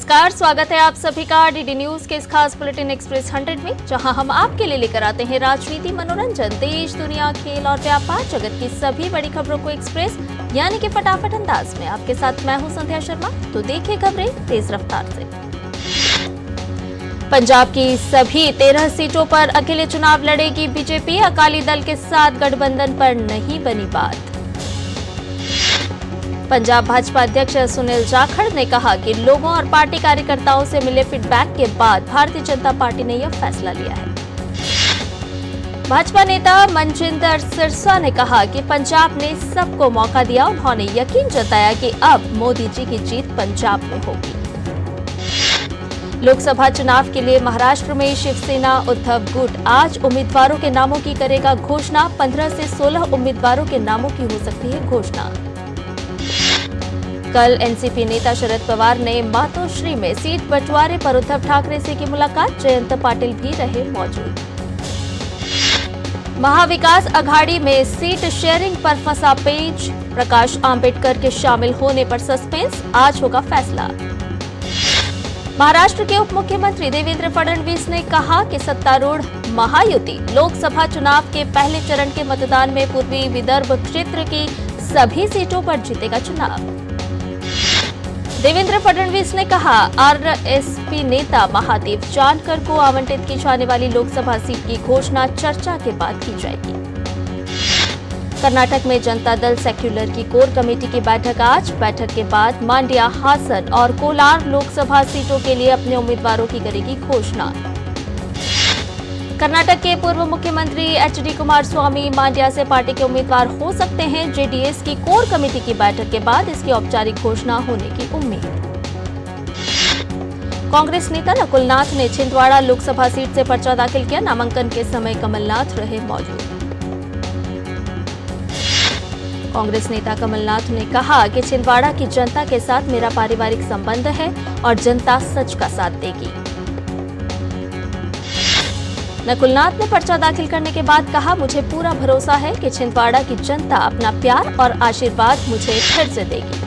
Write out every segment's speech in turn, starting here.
नमस्कार, स्वागत है आप सभी का डीडी न्यूज के इस खास बुलेटिन एक्सप्रेस 100 में, जहां हम आपके लिए लेकर आते हैं राजनीति, मनोरंजन, देश दुनिया, खेल और व्यापार जगत की सभी बड़ी खबरों को एक्सप्रेस यानी कि फटाफट अंदाज में। आपके साथ मैं हूं संध्या शर्मा। तो देखिए खबरें तेज रफ्तार से। पंजाब की सभी 13 सीटों पर अकेले चुनाव लड़ेगी बीजेपी। अकाली दल के साथ गठबंधन पर नहीं बनी बात। पंजाब भाजपा अध्यक्ष सुनील जाखड़ ने कहा कि लोगों और पार्टी कार्यकर्ताओं से मिले फीडबैक के बाद भारतीय जनता पार्टी ने यह फैसला लिया है। भाजपा नेता मनजिंदर सिरसा ने कहा कि पंजाब ने सबको मौका दिया। उन्होंने यकीन जताया कि अब मोदी जी की जीत पंजाब में होगी। लोकसभा चुनाव के लिए महाराष्ट्र में शिवसेना उद्धव गुट आज उम्मीदवारों के नामों की करेगा घोषणा। 15 से 16 उम्मीदवारों के नामों की हो सकती है घोषणा। कल एनसीपी नेता शरद पवार ने मातोश्री में सीट बंटवारे पर उद्धव ठाकरे से की मुलाकात। जयंत पाटिल भी रहे मौजूद। महाविकास अघाड़ी में सीट शेयरिंग पर फंसा पेच। प्रकाश आंबेडकर के शामिल होने पर सस्पेंस, आज होगा फैसला। महाराष्ट्र के उप मुख्यमंत्री देवेंद्र फडणवीस ने कहा कि सत्तारूढ़ महायुति लोकसभा चुनाव के पहले चरण के मतदान में पूर्वी विदर्भ क्षेत्र की सभी सीटों पर जीतेगा चुनाव। देवेंद्र फडणवीस ने कहा, आरएसपी नेता महादेव जानकर को आवंटित की जाने वाली लोकसभा सीट की घोषणा चर्चा के बाद की जाएगी। कर्नाटक में जनता दल सेक्युलर की कोर कमेटी की बैठक आज। बैठक के बाद मांड्या, हासन और कोलार लोकसभा सीटों के लिए अपने उम्मीदवारों की करेगी घोषणा। कर्नाटक के पूर्व मुख्यमंत्री एचडी कुमारस्वामी मांड्या से पार्टी के उम्मीदवार हो सकते हैं। जेडीएस की कोर कमेटी की बैठक के बाद इसकी औपचारिक घोषणा होने की उम्मीद। कांग्रेस नेता नकुलनाथ ने छिंदवाड़ा लोकसभा सीट से पर्चा दाखिल किया। नामांकन के समय कमलनाथ रहे मौजूद। कांग्रेस नेता कमलनाथ ने कहा कि छिंदवाड़ा की जनता के साथ मेरा पारिवारिक संबंध है और जनता सच का साथ देगी। नकुलनाथ ने पर्चा दाखिल करने के बाद कहा, मुझे पूरा भरोसा है कि छिंदवाड़ा की जनता अपना प्यार और आशीर्वाद मुझे फिर से देगी।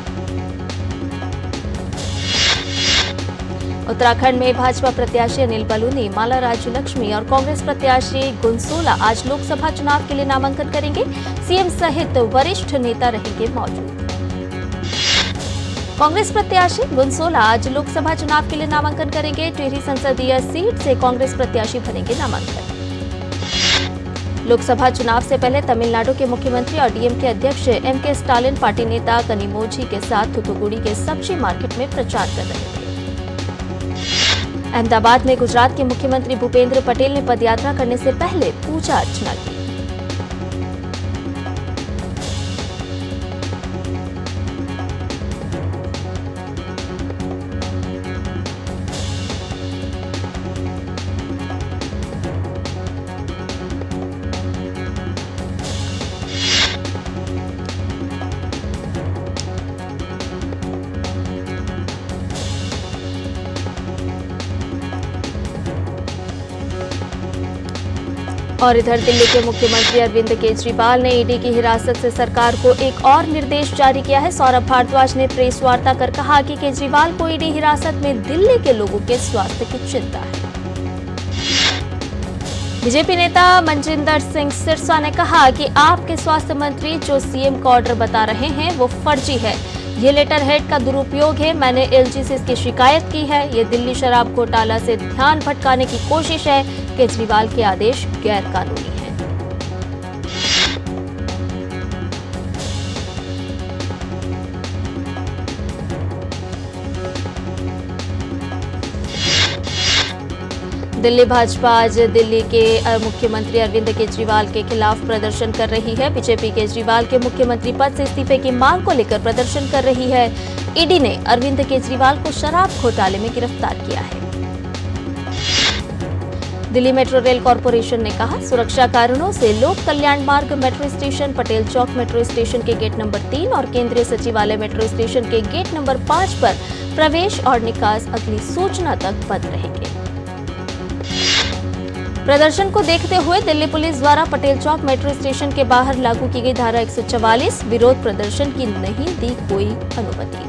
उत्तराखंड में भाजपा प्रत्याशी अनिल बलूनी, माला राज्य लक्ष्मी और कांग्रेस प्रत्याशी गुनसोला आज लोकसभा चुनाव के लिए नामांकन करेंगे। सीएम सहित वरिष्ठ नेता रहेंगे मौजूद। कांग्रेस प्रत्याशी गुनसोला आज लोकसभा चुनाव के लिए नामांकन करेंगे। टिहरी संसदीय सीट से कांग्रेस प्रत्याशी भरेंगे नामांकन। लोकसभा चुनाव से पहले तमिलनाडु के मुख्यमंत्री और डीएमके अध्यक्ष एमके स्टालिन पार्टी नेता कनिमोझी के साथ थूथुकुडी के सब्जी मार्केट में प्रचार कर रहे थे। अहमदाबाद में गुजरात के मुख्यमंत्री भूपेंद्र पटेल ने पदयात्रा करने से पहले पूजा अर्चना की। और इधर दिल्ली के मुख्यमंत्री अरविंद केजरीवाल ने ईडी की हिरासत से सरकार को एक और निर्देश जारी किया है। सौरभ भारद्वाज ने प्रेस वार्ता कर कहा कि केजरीवाल को ईडी हिरासत में दिल्ली के लोगों के स्वास्थ्य की चिंता है। बीजेपी नेता मनजिंदर सिंह सिरसा ने कहा कि आपके स्वास्थ्य मंत्री जो सीएम का ऑर्डर बता रहे हैं वो फर्जी है। ये लेटर हेड का दुरुपयोग है। मैंने एलजी से इसकी शिकायत की है। ये दिल्ली शराब घोटाला से ध्यान भटकाने की कोशिश है। केजरीवाल के आदेश गैर कानूनी हैं। दिल्ली भाजपा आज दिल्ली के मुख्यमंत्री अरविंद केजरीवाल के खिलाफ प्रदर्शन कर रही है। बीजेपी केजरीवाल के मुख्यमंत्री पद से इस्तीफे की मांग को लेकर प्रदर्शन कर रही है। ईडी ने अरविंद केजरीवाल को शराब घोटाले में गिरफ्तार किया है। दिल्ली मेट्रो रेल कॉरपोरेशन ने कहा, सुरक्षा कारणों से लोक कल्याण मार्ग मेट्रो स्टेशन, पटेल चौक मेट्रो स्टेशन के गेट नंबर 3 और केंद्रीय सचिवालय मेट्रो स्टेशन के गेट नंबर 5 पर प्रवेश और निकास अगली सूचना तक बंद रहेंगे। प्रदर्शन को देखते हुए दिल्ली पुलिस द्वारा पटेल चौक मेट्रो स्टेशन के बाहर लागू की गई धारा 144 विरोध प्रदर्शन की नहीं दी कोई अनुमति।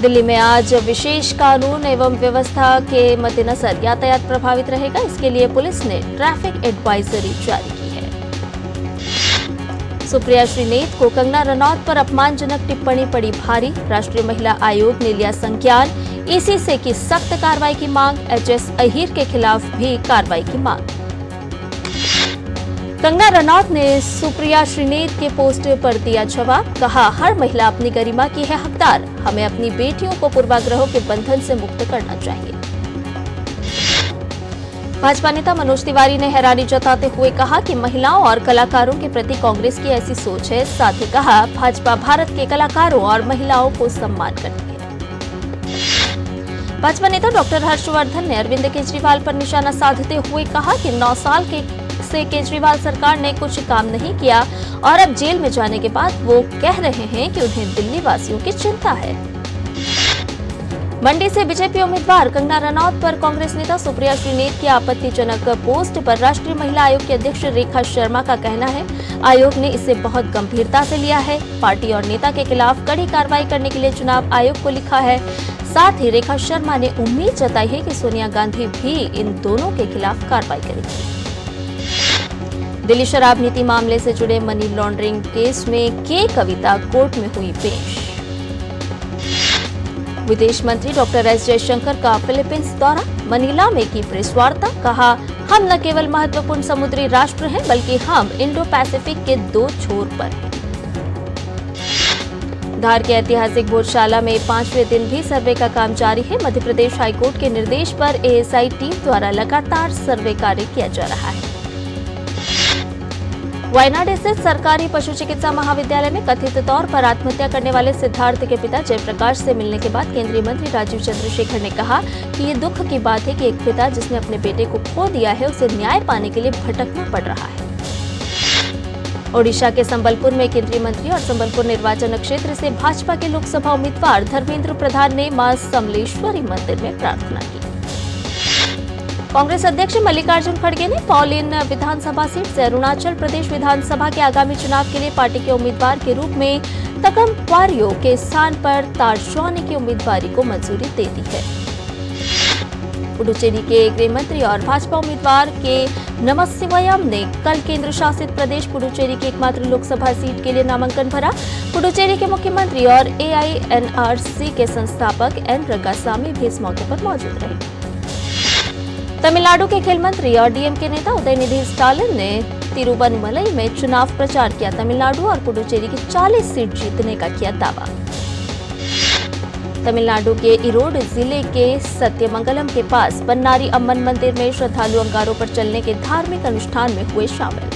दिल्ली में आज विशेष कानून एवं व्यवस्था के मद्देनजर यातायात प्रभावित रहेगा। इसके लिए पुलिस ने ट्रैफिक एडवाइजरी जारी की है। सुप्रिया श्रीनेत को कंगना रनौत पर अपमानजनक टिप्पणी पड़ी भारी। राष्ट्रीय महिला आयोग ने लिया संज्ञान। ईसी से की सख्त कार्रवाई की मांग। एचएस अहीर के खिलाफ भी कार्रवाई की मांग। कंगना रनौत ने सुप्रिया श्रीनेत के पोस्ट पर दिया जवाब। कहा, हर महिला अपनी गरिमा की है हकदार। हमें अपनी बेटियों को पूर्वाग्रहों के बंधन से मुक्त करना चाहिए। भाजपा नेता मनोज तिवारी ने हैरानी जताते हुए कहा कि महिलाओं और कलाकारों के प्रति कांग्रेस की ऐसी सोच है। साथ ही कहा, भाजपा भारत के कलाकारों और महिलाओं को सम्मान करती है। भाजपा नेता डॉक्टर हर्षवर्धन ने अरविंद केजरीवाल पर निशाना साधते हुए कहा कि 9 साल से केजरीवाल सरकार ने कुछ काम नहीं किया और अब जेल में जाने के बाद वो कह रहे हैं कि उन्हें दिल्ली वासियों की चिंता है। मंडी से बीजेपी उम्मीदवार कंगना रनौत पर कांग्रेस नेता सुप्रिया श्रीनेत की आपत्तिजनक पोस्ट पर राष्ट्रीय महिला आयोग की अध्यक्ष रेखा शर्मा का कहना है, आयोग ने इसे बहुत गंभीरता से लिया है। पार्टी और नेता के खिलाफ कड़ी कार्रवाई करने के लिए चुनाव आयोग को लिखा है। साथ ही रेखा शर्मा ने उम्मीद जताई है कि सोनिया गांधी भी इन दोनों के खिलाफ कार्रवाई करेगी। दिल्ली शराब नीति मामले से जुड़े मनी लॉन्ड्रिंग केस में के कविता कोर्ट में हुई पेश। विदेश मंत्री डॉक्टर एस जयशंकर का फिलीपींस दौरा। मनीला में की प्रेस वार्ता। कहा, हम न केवल महत्वपूर्ण समुद्री राष्ट्र हैं बल्कि हम इंडो पैसिफिक के 2 छोर पर हैं। धार के ऐतिहासिक भोजशाला में 5वें दिन भी सर्वे का काम जारी है। मध्य प्रदेश हाईकोर्ट के निर्देश पर एएसआई टीम द्वारा लगातार सर्वे कार्य किया जा रहा है। वायनाड स्थित सरकारी पशु चिकित्सा महाविद्यालय में कथित तौर पर आत्महत्या करने वाले सिद्धार्थ के पिता जयप्रकाश से मिलने के बाद केंद्रीय मंत्री राजीव चंद्रशेखर ने कहा कि ये दुख की बात है कि एक पिता जिसने अपने बेटे को खो दिया है, उसे न्याय पाने के लिए भटकना पड़ रहा है। ओडिशा के संबलपुर में केंद्रीय मंत्री और संबलपुर निर्वाचन क्षेत्र से भाजपा के लोकसभा उम्मीदवार धर्मेंद्र प्रधान ने मां समलेश्वरी मंदिर में प्रार्थना की। कांग्रेस अध्यक्ष मल्लिकार्जुन खड़गे ने पॉलिन विधानसभा सीट से अरुणाचल प्रदेश विधानसभा के आगामी चुनाव के लिए पार्टी के उम्मीदवार के रूप में तकम क्वारियो के स्थान पर तारजौनी की उम्मीदवारी को मंजूरी दे दी है। पुडुचेरी के गृह मंत्री और भाजपा उम्मीदवार के नमसिवयम ने कल केंद्र शासित प्रदेश पुडुचेरी की एकमात्र लोकसभा सीट के लिए नामांकन भरा। पुडुचेरी के मुख्यमंत्री और एआईएनआरसी के संस्थापक एन रंगासामी भी इस मौके पर मौजूद रहे। तमिलनाडु के खेल मंत्री और डीएमके नेता उदयनिधि स्टालिन ने तिरुवनमलई में चुनाव प्रचार किया। तमिलनाडु और पुडुचेरी की 40 सीट जीतने का किया दावा। तमिलनाडु के इरोड जिले के सत्यमंगलम के पास बन्नारी अम्मन मंदिर में श्रद्धालु अंगारों पर चलने के धार्मिक अनुष्ठान में हुए शामिल।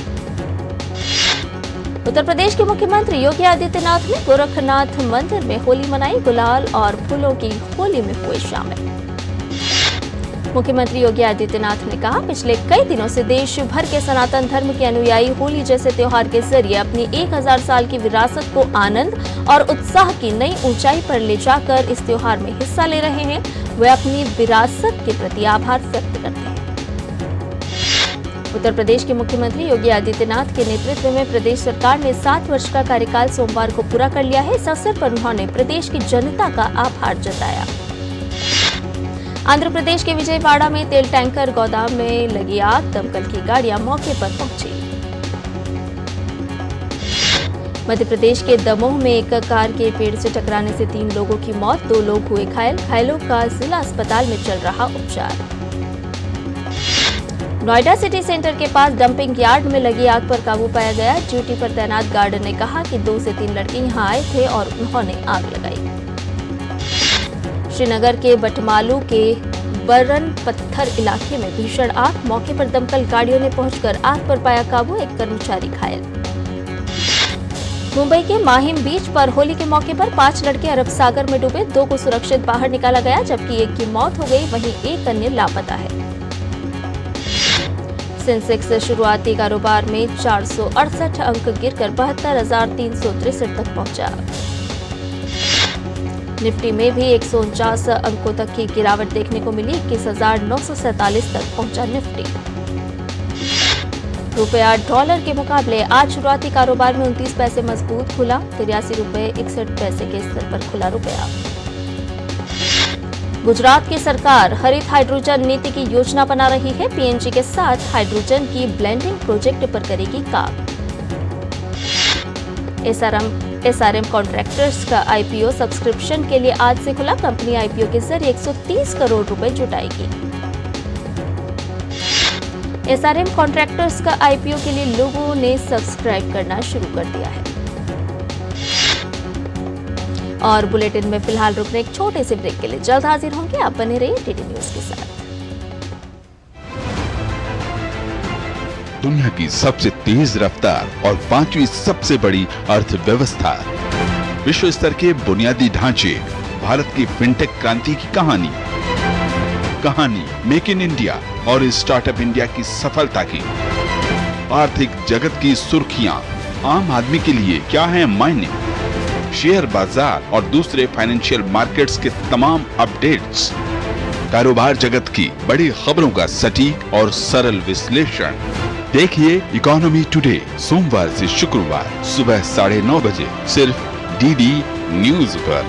उत्तर प्रदेश के मुख्यमंत्री योगी आदित्यनाथ ने गोरखनाथ मंदिर में होली मनाई। गुलाल और फूलों की होली में हुए शामिल। मुख्यमंत्री योगी आदित्यनाथ ने कहा, पिछले कई दिनों से देश भर के सनातन धर्म के अनुयायी होली जैसे त्योहार के जरिए अपनी 1000 साल की विरासत को आनंद और उत्साह की नई ऊंचाई पर ले जाकर इस त्योहार में हिस्सा ले रहे हैं। वे अपनी विरासत के प्रति आभार व्यक्त करते हैं। उत्तर प्रदेश के मुख्यमंत्री योगी आदित्यनाथ के नेतृत्व में प्रदेश सरकार ने 7 वर्ष का कार्यकाल सोमवार को पूरा कर लिया है। इस अवसर पर उन्होंने प्रदेश की जनता का आभार जताया। आंध्र प्रदेश के विजयवाड़ा में तेल टैंकर गोदाम में लगी आग। दमकल की गाड़ियां मौके पर पहुंची। मध्य प्रदेश के दमोह में एक कार के पेड़ से टकराने से 3 लोगों की मौत, 2 लोग हुए घायल। घायलों का जिला अस्पताल में चल रहा उपचार। नोएडा सिटी सेंटर के पास डंपिंग यार्ड में लगी आग पर काबू पाया गया। ड्यूटी पर तैनात गार्ड ने कहा कि 2 से 3 लड़के यहां आए थे और उन्होंने आग लगाई। श्रीनगर के बटमालू के बरन पत्थर इलाके में भीषण आग। मौके पर दमकल गाड़ियों ने पहुंचकर आग पर पाया काबू। एक कर्मचारी घायल। मुंबई के माहिम बीच पर होली के मौके पर 5 लड़के अरब सागर में डूबे। 2 को सुरक्षित बाहर निकाला गया जबकि 1 की मौत हो गई, वहीं 1 अन्य लापता है। सेंसेक्स शुरुआती कारोबार में 468 अंक गिरकर 72,363 तक पहुंचा। निफ्टी में भी 149 अंकों तक की गिरावट देखने को मिली। 21,947 तक पहुंचा निफ्टी। रुपया डॉलर के मुकाबले आज शुरुआती कारोबार में 29 पैसे मजबूत खुला। 83 रुपये 61 पैसे के स्तर पर खुला रुपया। गुजरात की सरकार हरित हाइड्रोजन नीति की योजना बना रही है। पीएनजी के साथ हाइड्रोजन की ब्लेंडिंग प्रोजेक्ट पर करेगी काम। एसआरएम कॉन्ट्रैक्टर्स का आईपीओ सब्सक्रिप्शन के लिए आज से खुला। कंपनी आईपीओ के जरिए 130 करोड़ रुपए जुटाएगी। एसआरएम कॉन्ट्रैक्टर्स का आईपीओ के लिए लोगों ने सब्सक्राइब करना शुरू कर दिया है। और बुलेटिन में फिलहाल रुकने एक छोटे से ब्रेक के लिए जल्द हाजिर होंगे। आप बने रहिए टीडी न्यूज के साथ। दुनिया की सबसे तेज रफ्तार और 5वीं सबसे बड़ी अर्थव्यवस्था, विश्व स्तर के बुनियादी ढांचे, भारत की फिनटेक क्रांति की कहानी मेक इन इंडिया और स्टार्टअप इंडिया की सफलता की, आर्थिक जगत की सुर्खियां, आम आदमी के लिए क्या है मायने, शेयर बाजार और दूसरे फाइनेंशियल मार्केट्स के तमाम अपडेट्स, कारोबार जगत की बड़ी खबरों का सटीक और सरल विश्लेषण। देखिए इकोनॉमी टुडे सोमवार से शुक्रवार सुबह 9:30 बजे सिर्फ डीडी न्यूज पर।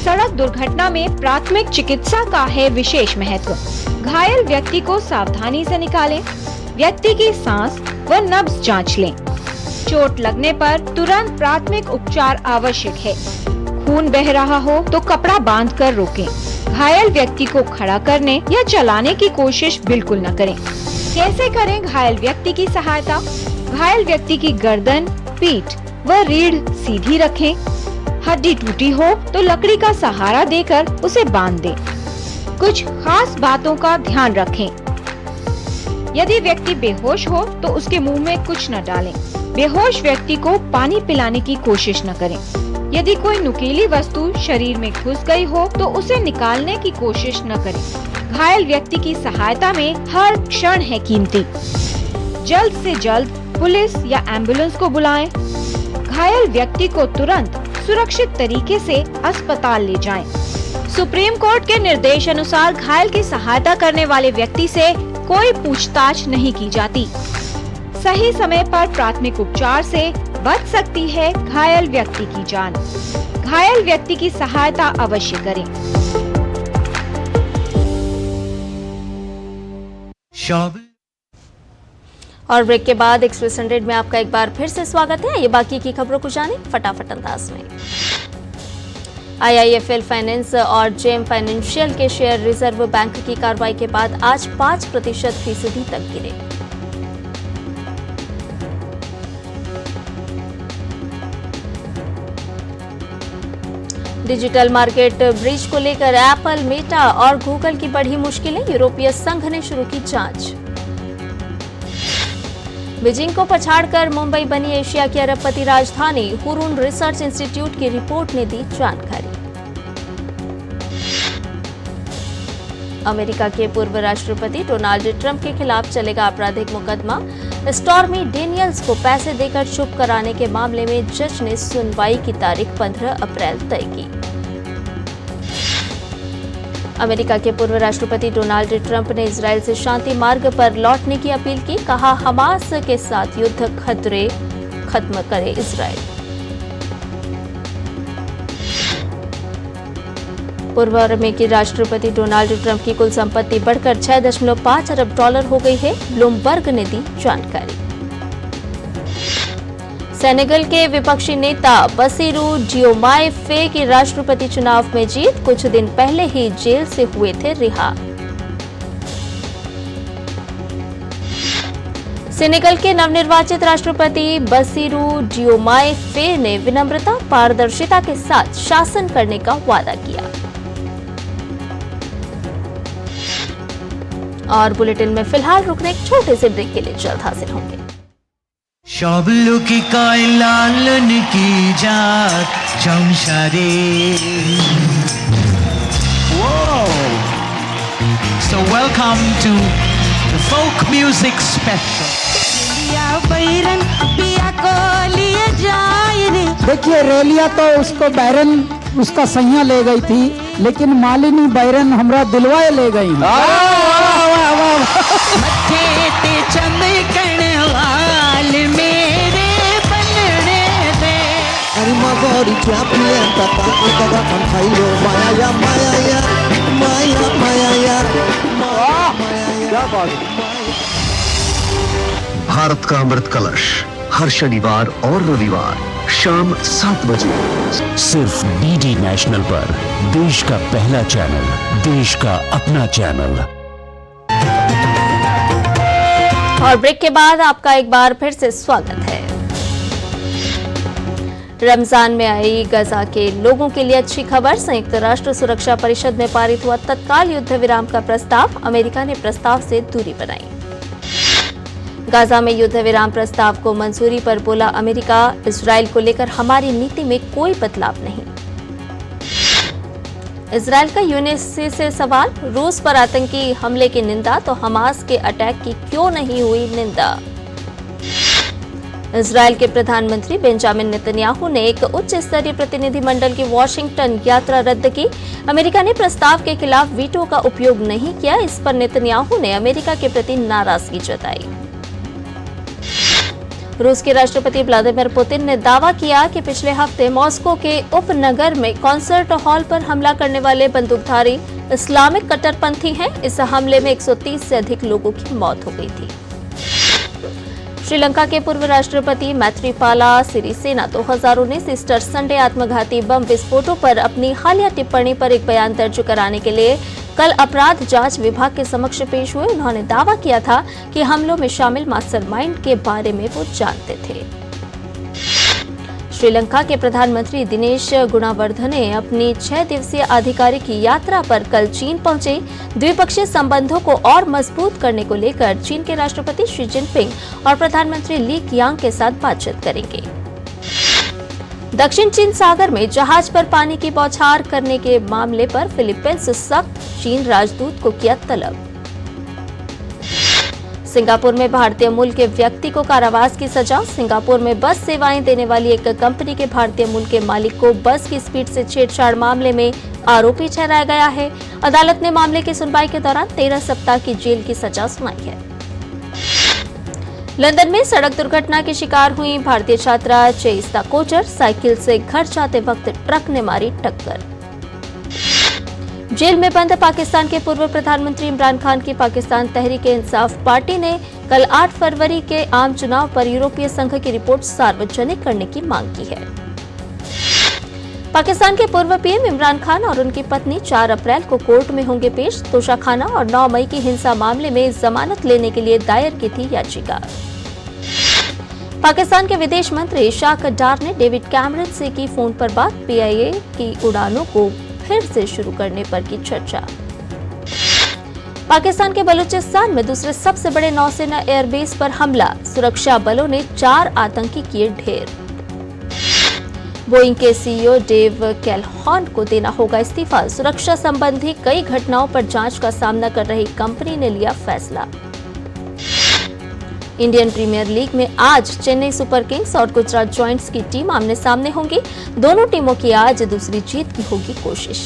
सड़क दुर्घटना में प्राथमिक चिकित्सा का है विशेष महत्व। घायल व्यक्ति को सावधानी से निकालें, व्यक्ति की सांस व नब्ज जांच लें। चोट लगने पर तुरंत प्राथमिक उपचार आवश्यक है। खून बह रहा हो तो कपड़ा बांधकर रोकें। घायल व्यक्ति को खड़ा करने या चलाने की कोशिश बिल्कुल न करें। कैसे करें घायल व्यक्ति की सहायता? घायल व्यक्ति की गर्दन, पीठ व रीढ़ सीधी रखें। हड्डी टूटी हो तो लकड़ी का सहारा देकर उसे बांध दें। कुछ खास बातों का ध्यान रखें। यदि व्यक्ति बेहोश हो तो उसके मुंह में कुछ न डालें। बेहोश व्यक्ति को पानी पिलाने की कोशिश न करें। यदि कोई नुकीली वस्तु शरीर में घुस गई हो तो उसे निकालने की कोशिश न करें। घायल व्यक्ति की सहायता में हर क्षण है कीमती। जल्द से जल्द पुलिस या एम्बुलेंस को बुलाएं। घायल व्यक्ति को तुरंत सुरक्षित तरीके से अस्पताल ले जाएं। सुप्रीम कोर्ट के निर्देश अनुसार घायल की सहायता करने वाले व्यक्ति से कोई पूछताछ नहीं की जाती। सही समय पर प्राथमिक उपचार से बच सकती है घायल व्यक्ति की जान। घायल व्यक्ति की सहायता अवश्य करें। और ब्रेक के बाद एक्सप्रेस 100 में आपका एक बार फिर से स्वागत है। ये बाकी की खबरों को जानें फटाफट अंदाज में। आईआईएफएल फाइनेंस और जेम फाइनेंशियल के शेयर रिजर्व बैंक की कार्रवाई के बाद आज 5% तक गिरे। डिजिटल मार्केट ब्रिज को लेकर एप्पल, मेटा और गूगल की बढ़ी मुश्किलें। यूरोपीय संघ ने शुरू की जांच। बीजिंग को पछाड़कर मुंबई बनी एशिया की अरबपति राजधानी। हुरून रिसर्च इंस्टीट्यूट की रिपोर्ट ने दी जानकारी। अमेरिका के पूर्व राष्ट्रपति डोनाल्ड ट्रंप के खिलाफ चलेगा आपराधिक मुकदमा। स्टॉर्मी डेनियल्स को पैसे देकर चुप कराने के मामले में जज ने सुनवाई की तारीख 15 अप्रैल तय की। अमेरिका के पूर्व राष्ट्रपति डोनाल्ड ट्रंप ने इजरायल से शांति मार्ग पर लौटने की अपील की। कहा, हमास के साथ युद्ध खतरे खत्म करे इजरायल। पूर्व अमेरिकी राष्ट्रपति डोनाल्ड ट्रंप की कुल संपत्ति बढ़कर $6.5 अरब हो गई है। ब्लूमबर्ग ने दी जानकारी। सेनेगल के विपक्षी नेता बसीरू डियोमाए फे की राष्ट्रपति चुनाव में जीत। कुछ दिन पहले ही जेल से हुए थे रिहा। सेनेगल के नवनिर्वाचित राष्ट्रपति बसीरू डियोमाए फे ने विनम्रता, पारदर्शिता के साथ शासन करने का वादा किया। और बुलेटिन में फिलहाल रुकने एक छोटे से ब्रेक के लिए जल्द हाजिर होंगे। शबलू की लालन की जात चमशारे। So welcome to the folk music special. देखिए, रेलिया तो उसको बैरन उसका सैया ले गई थी, लेकिन मालिनी बैरन हमरा दिलवाए ले गई। मत्थे ते चमकण लाल मेरे बनने दे। अरे magori chapienta ta ikaga antayo maya maya क्या बात भारत का अमृत कलश हर शनिवार और रविवार शाम 7 बजे सिर्फ डीडी नेशनल पर, देश का पहला चैनल, देश का अपना चैनल। और ब्रेक के बाद आपका एक बार फिर से स्वागत है। रमजान में आई गजा के लोगों के लिए अच्छी खबर। संयुक्त राष्ट्र सुरक्षा परिषद में पारित हुआ तत्काल युद्ध विराम का प्रस्ताव। अमेरिका ने प्रस्ताव से दूरी बनाई। गाजा में युद्ध विराम प्रस्ताव को मंजूरी पर बोला अमेरिका, इजराइल को लेकर हमारी नीति में कोई बदलाव नहीं। इजराइल का यूएनएससी से सवाल, रूस पर आतंकी हमले की निंदा तो हमास के अटैक की क्यों नहीं हुई निंदा। इजराइल के प्रधानमंत्री बेंजामिन नेतन्याहू ने एक उच्च स्तरीय प्रतिनिधिमंडल की वॉशिंगटन यात्रा रद्द की। अमेरिका ने प्रस्ताव के खिलाफ वीटो का उपयोग नहीं किया। इस पर नेतन्याहू ने अमेरिका के प्रति नाराजगी जताई। रूस के राष्ट्रपति व्लादिमीर पुतिन ने दावा किया कि पिछले हफ्ते मॉस्को के उपनगर में कॉन्सर्ट हॉल पर हमला करने वाले बंदूकधारी इस्लामिक कट्टरपंथी हैं। इस हमले में 130 से अधिक लोगों की मौत हो गई थी। श्रीलंका के पूर्व राष्ट्रपति मैत्रीपाला सिरिसेना 2019 ईस्टर संडे आत्मघाती बम विस्फोटों पर अपनी हालिया टिप्पणी पर एक बयान दर्ज कराने के लिए कल अपराध जांच विभाग के समक्ष पेश हुए। उन्होंने दावा किया था कि हमलों में शामिल मास्टरमाइंड के बारे में वो जानते थे। श्रीलंका के प्रधानमंत्री दिनेश गुणावर्धने अपनी 6 दिवसीय आधिकारिक यात्रा पर कल चीन पहुंचे। द्विपक्षीय संबंधों को और मजबूत करने को लेकर चीन के राष्ट्रपति शी जिनपिंग और प्रधानमंत्री ली कियांग के साथ बातचीत करेंगे। दक्षिण चीन सागर में जहाज पर पानी की बौछार करने के मामले पर फिलीपींस सख्त, चीन राजदूत को किया तलब। सिंगापुर में भारतीय मूल के व्यक्ति को कारावास की सजा। सिंगापुर में बस सेवाएं देने वाली एक कंपनी के भारतीय मूल के मालिक को बस की स्पीड से छेड़छाड़ मामले में आरोपी ठहराया गया है। अदालत ने मामले की सुनवाई के दौरान 13 सप्ताह की जेल की सजा सुनाई है। लंदन में सड़क दुर्घटना की शिकार हुई भारतीय छात्रा चेइस्ता कोचर, साइकिल से घर जाते वक्त ट्रक ने मारी टक्कर। जेल में बंद पाकिस्तान के पूर्व प्रधानमंत्री इमरान खान की पाकिस्तान तहरीक-ए-इंसाफ पार्टी ने कल 8 फरवरी के आम चुनाव पर यूरोपीय संघ की रिपोर्ट सार्वजनिक करने की मांग की है। पाकिस्तान के पूर्व पीएम इमरान खान और उनकी पत्नी 4 अप्रैल को कोर्ट में होंगे पेश। तोशाखाना और 9 मई की हिंसा मामले में जमानत लेने के लिए दायर की थी याचिका। पाकिस्तान के विदेश मंत्री शाह कद्दार ने डेविड कैमरन से की फोन पर बात। पीआईए की उड़ानों को फिर से शुरू करने पर की चर्चा। पाकिस्तान के बलूचिस्तान में दूसरे सबसे बड़े नौसेना एयरबेस पर हमला। सुरक्षा बलों ने 4 आतंकी किए ढेर। बोइंग के सीईओ डेव कैलहॉन को देना होगा इस्तीफा। सुरक्षा संबंधी कई घटनाओं पर जांच का सामना कर रही कंपनी ने लिया फैसला। इंडियन प्रीमियर लीग में आज चेन्नई सुपर किंग्स और गुजरात जॉइंट्स की टीम आमने सामने होंगी। दोनों टीमों की आज दूसरी जीत की होगी कोशिश।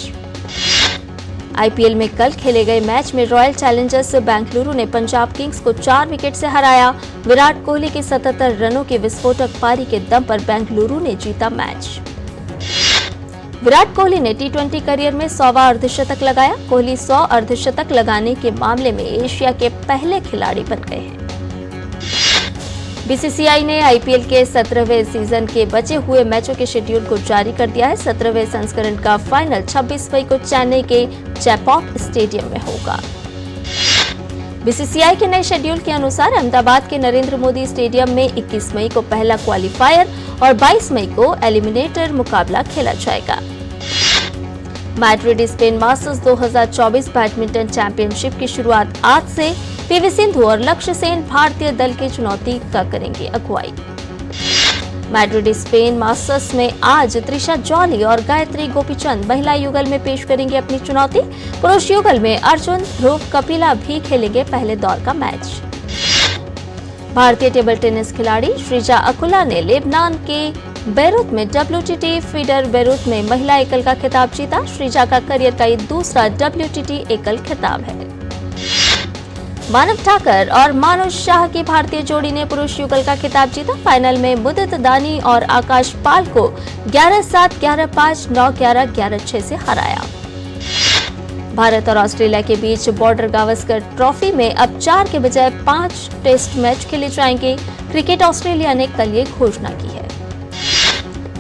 आईपीएल में कल खेले गए मैच में रॉयल चैलेंजर्स बेंगलुरु ने पंजाब किंग्स को 4 विकेट से हराया। विराट कोहली की 77 रनों की विस्फोटक पारी के दम पर बेंगलुरु ने जीता मैच। विराट कोहली ने टी20 करियर में 100वां अर्धशतक लगाया। कोहली 100 अर्धशतक लगाने के मामले में एशिया के पहले खिलाड़ी बन गए हैं। बीसीसीआई ने आईपीएल के 17वें सीजन के बचे हुए मैचों के शेड्यूल को जारी कर दिया है। 17वें संस्करण का फाइनल 26 मई को चेन्नई के चैपॉक स्टेडियम में होगा। बीसीसीआई के नए शेड्यूल के अनुसार अहमदाबाद के नरेंद्र मोदी स्टेडियम में 21 मई को पहला क्वालिफायर और 22 मई को एलिमिनेटर मुकाबला खेला जाएगा। Madrid Spain masters 2024 badminton championship की शुरुआत आज से। पीवी सिंधु और लक्ष्य सेन भारतीय दल की चुनौती का करेंगे अगुवाई। मैड्रिड स्पेन मास्टर्स में आज त्रिशा जॉली और गायत्री गोपीचंद महिला युगल में पेश करेंगे अपनी चुनौती। पुरुष युगल में अर्जुन, ध्रुव, कपिला भी खेलेंगे पहले दौर का मैच। भारतीय टेबल टेनिस खिलाड़ी श्रीजा अकुला ने लेबनान के बेरूत में WTT फीडर बेरूत में महिला एकल का खिताब जीता। श्रीजा का करियर का ये दूसरा WTT एकल खिताब है। मानव ठाकर और मानुष शाह की भारतीय जोड़ी ने पुरुष युगल का खिताब जीता। फाइनल में मुदित दानी और आकाश पाल को 11-7, 11-5, 9-11, 11-6 से हराया। भारत और ऑस्ट्रेलिया के बीच बॉर्डर गावस्कर ट्रॉफी में अब 4 के बजाय 5 टेस्ट मैच खेले जाएंगे। क्रिकेट ऑस्ट्रेलिया ने कल ये घोषणा की है।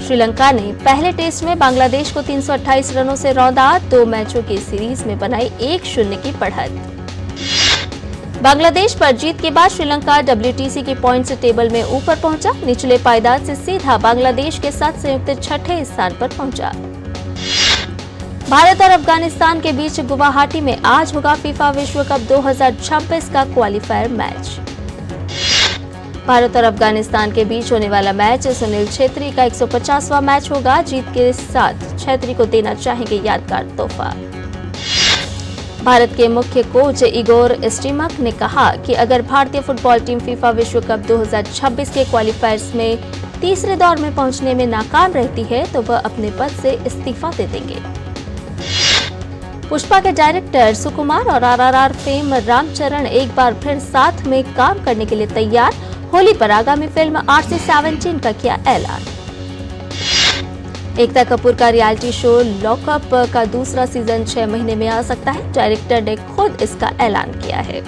श्रीलंका ने पहले टेस्ट में बांग्लादेश को 328 रनों से रौंदा। 2 मैचों की सीरीज में बनाई 1-0 की बढ़त। बांग्लादेश पर जीत के बाद श्रीलंका WTC की पॉइंट्स टेबल में ऊपर पहुंचा। निचले पायदान से सीधा बांग्लादेश के साथ संयुक्त छठे स्थान पर पहुंचा। भारत और अफगानिस्तान के बीच गुवाहाटी में आज होगा फीफा विश्व कप 2026 का क्वालिफायर मैच। भारत और अफगानिस्तान के बीच होने वाला मैच सुनील छेत्री का 150वां मैच होगा। जीत के साथ छेत्री को देना चाहेंगे यादगार तोहफा। भारत के मुख्य कोच इगोर स्टीमक ने कहा कि अगर भारतीय फुटबॉल टीम फीफा विश्व कप 2026 के क्वालिफायर्स में तीसरे दौर में पहुंचने में नाकाम रहती है तो वह अपने पद से इस्तीफा दे देंगे। पुष्पा के डायरेक्टर सुकुमार और RRR फेम रामचरण एक बार फिर साथ में काम करने के लिए तैयार। होली पर आगामी फिल्म RC-17 का किया ऐलान। एकता कपूर का रियलिटी शो लॉकअप का दूसरा सीजन 6 महीने में आ सकता है। डायरेक्टर ने खुद इसका ऐलान किया है।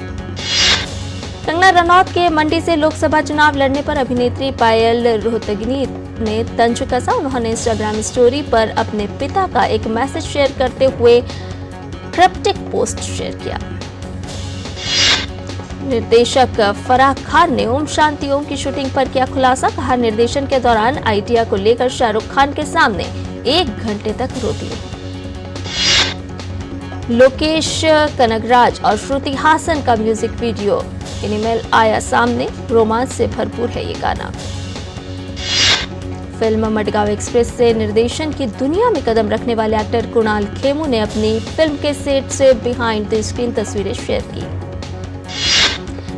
कंगना रनौत के मंडी से लोकसभा चुनाव लड़ने पर अभिनेत्री पायल रोहतगी ने तंज कसा। उन्होंने इंस्टाग्राम स्टोरी पर अपने पिता का एक मैसेज शेयर करते हुए क्रिप्टिक पोस्ट शेयर किया। निर्देशक फराह खान ने ओम शांति ओम की शूटिंग पर किया खुलासा। कहा, निर्देशन के दौरान आइडिया को लेकर शाहरुख खान के सामने 1 घंटे तक रोती रही। लोकेश कनगराज और श्रुति हासन का म्यूजिक वीडियो एनिमल आया सामने। रोमांच से भरपूर है ये गाना। फिल्म मडगांव एक्सप्रेस से निर्देशन की दुनिया में कदम रखने वाले एक्टर कुणाल खेमू ने अपनी फिल्म के सेट से बिहाइंड द स्क्रीन तस्वीरें शेयर की।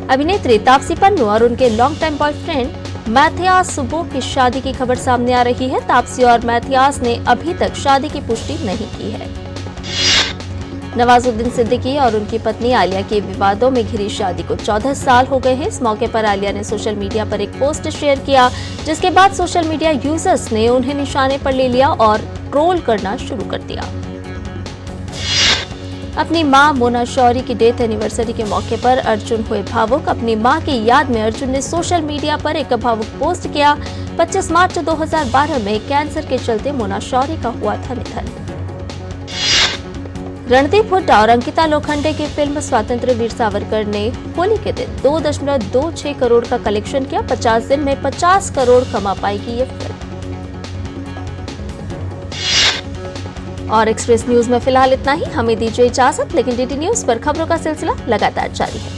अभिनेत्री तापसी पन्नू और उनके लॉन्ग टाइम बॉयफ्रेंड मैथियास सुबो की शादी की खबर सामने आ रही है। तापसी और मैथियास ने अभी तक शादी की पुष्टि नहीं की है। नवाजुद्दीन सिद्दीकी और उनकी पत्नी आलिया के विवादों में घिरी शादी को 14 साल हो गए हैं। इस मौके पर आलिया ने सोशल मीडिया पर एक पोस्ट शेयर किया, जिसके बाद सोशल मीडिया यूजर्स ने उन्हें निशाने पर ले लिया और ट्रोल करना शुरू कर दिया। अपनी मां मोना शौरी की डेथ एनिवर्सरी के मौके पर अर्जुन हुए भावुक। अपनी मां की याद में अर्जुन ने सोशल मीडिया पर एक भावुक पोस्ट किया। 25 मार्च 2012 में कैंसर के चलते मोना शौरी का हुआ था निधन। रणदीप हुड्डा और अंकिता लोखंडे की फिल्म स्वतंत्र वीर सावरकर ने होली के दिन 2.26 करोड़ का कलेक्शन किया। 50 दिन में 50 करोड़ कमा पाएगी ये फिल्म। और एक्सप्रेस न्यूज में फिलहाल इतना ही। हमें दीजिए इजाजत, लेकिन DD न्यूज पर खबरों का सिलसिला लगातार जारी है।